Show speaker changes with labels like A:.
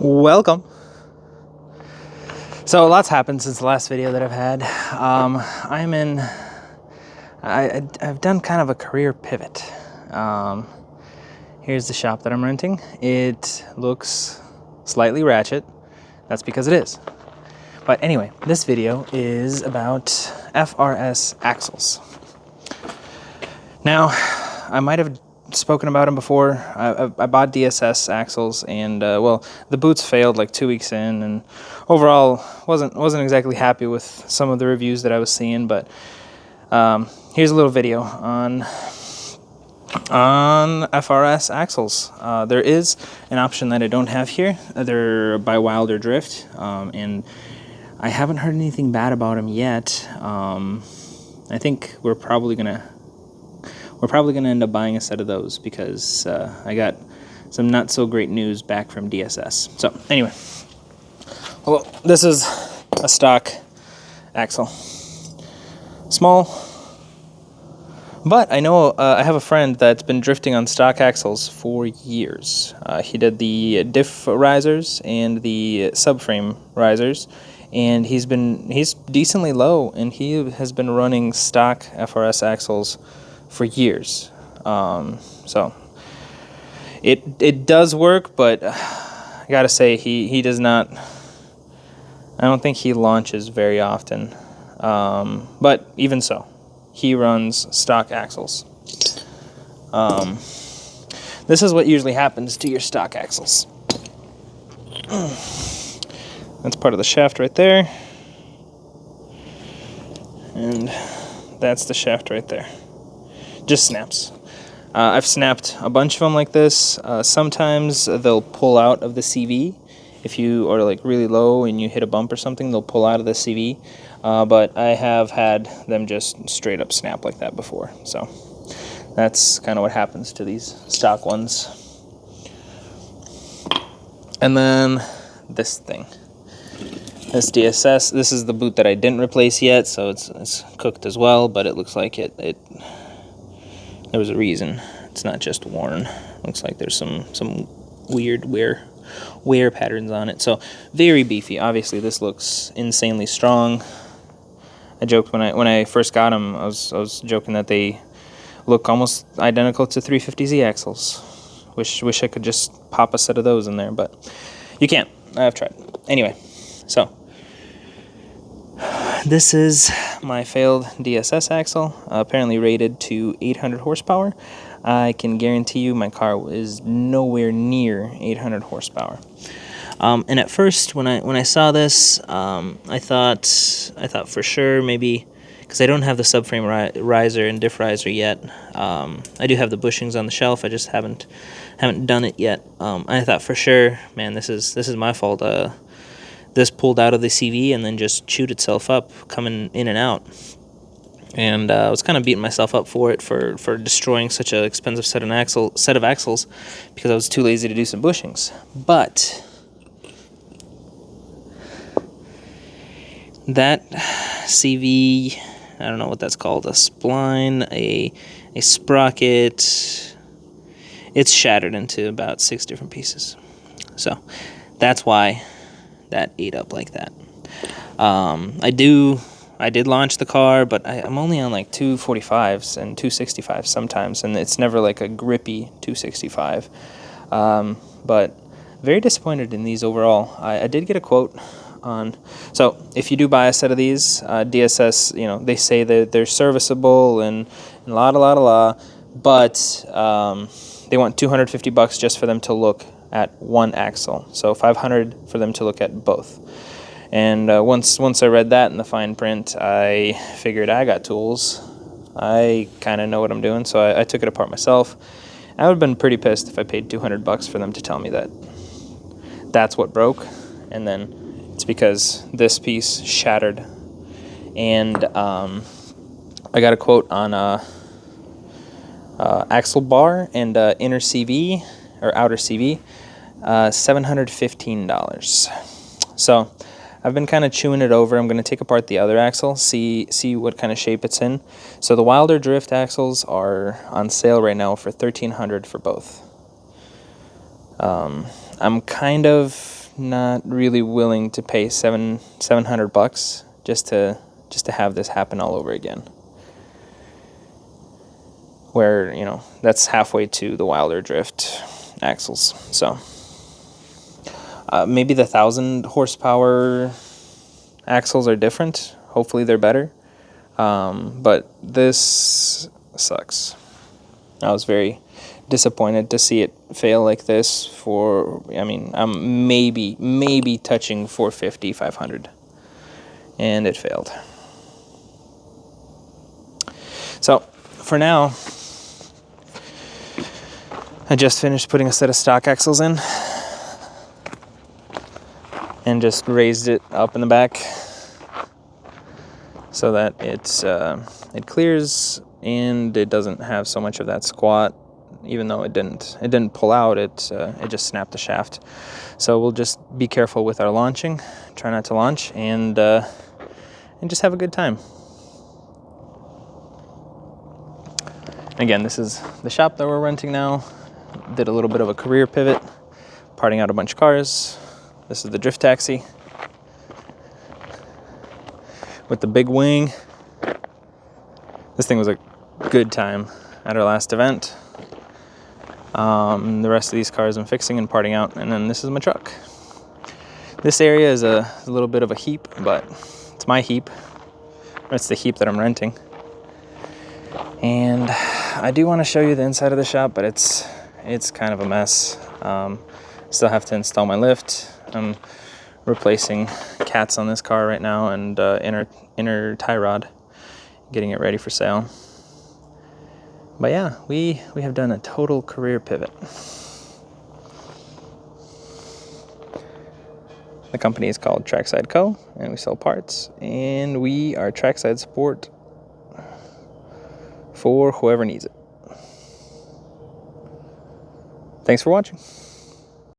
A: Welcome. So a lot's happened since the last video that I've had. I've done kind of a career pivot. Here's the shop that I'm renting. It looks slightly ratchet. That's because it is. But anyway, this video is about FRS axles. Now, I might have spoken about them before. I bought DSS axles, and well, the boots failed like 2 weeks in, and overall wasn't exactly happy with some of the reviews that I was seeing. But here's a little video on FRS axles. There is an option that I don't have here. They're by Wilder Drift, and I haven't heard anything bad about them yet. I think we're probably gonna end up buying a set of those because I got some not so great news back from DSS. So anyway, well, this is a stock axle. Small, but I know I have a friend that's been drifting on stock axles for years. He did the diff risers and the subframe risers, and he's decently low, and he has been running stock FRS axles for years. So it does work, but I gotta say he does not. I don't think he launches very often. But even so, he runs stock axles. This is what usually happens to your stock axles. That's part of the shaft right there, and that's the shaft right there. Just snaps. I've snapped a bunch of them like this. Sometimes they'll pull out of the CV. If you are like really low and you hit a bump or something, they'll pull out of the CV. But I have had them just straight up snap like that before. So that's kind of what happens to these stock ones. And then this thing. This DSS, this is the boot that I didn't replace yet, so it's cooked as well, but it looks like there was a reason. It's not just worn. Looks like there's some weird wear patterns on it. So very beefy. Obviously, this looks insanely strong. I joked when I first got them. I was joking that they look almost identical to 350Z axles. Wish I could just pop a set of those in there, but you can't. I've tried. Anyway, so this is my failed DSS axle, apparently rated to 800 horsepower. I can guarantee you my car is nowhere near 800 horsepower. And at first, when I saw this, I thought for sure maybe, because I don't have the subframe riser and diff riser yet. I do have the bushings on the shelf. I just haven't done it yet. I thought for sure, man, this is my fault. This pulled out of the CV and then just chewed itself up coming in and out. And I was kind of beating myself up for it, for destroying such an expensive set of axles because I was too lazy to do some bushings. But that CV, I don't know what that's called, a spline, a sprocket, it's shattered into about 6 different pieces. So that's why that ate up like that. I did launch the car, but I'm only on like 245s and 265s sometimes, and it's never like a grippy 265. But very disappointed in these overall. I did get a quote on, so if you do buy a set of these, DSS, they say that they're serviceable and la, but they want $250 just for them to look at one axle, so $500 for them to look at both. And once I read that in the fine print, I figured I got tools. I kind of know what I'm doing, so I took it apart myself. I would have been pretty pissed if I paid $200 for them to tell me that that's what broke, and then it's because this piece shattered. And I got a quote on axle bar and inner CV or outer CV, $715. So I've been kind of chewing it over. I'm going to take apart the other axle, see what kind of shape it's in. So the Wilder Drift axles are on sale right now for $1,300 for both. I'm kind of not really willing to pay $700 just to have this happen all over again. Where, you know, that's halfway to the Wilder Drift axles. So maybe the 1,000 horsepower axles are different. Hopefully they're better. But this sucks. I was very disappointed to see it fail like this for, I mean, I'm maybe touching 450, 500. And it failed. So, for now, I just finished putting a set of stock axles in. And just raised it up in the back so that it clears and it doesn't have so much of that squat. Even though it didn't pull out, it just snapped the shaft. So we'll just be careful with our launching, try not to launch, and just have a good time. Again, this is the shop that we're renting now. Did a little bit of a career pivot, parting out a bunch of cars. This is the drift taxi with the big wing. This thing was a good time at our last event. The rest of these cars I'm fixing and parting out, and then this is my truck. This area is a little bit of a heap, but it's my heap. It's the heap that I'm renting. And I do want to show you the inside of the shop, but it's kind of a mess. Still have to install my lift. I'm replacing cats on this car right now and inner tie rod, getting it ready for sale. But yeah, we have done a total career pivot. The company is called Trackside Co., and we sell parts, and we are trackside support for whoever needs it. Thanks for watching.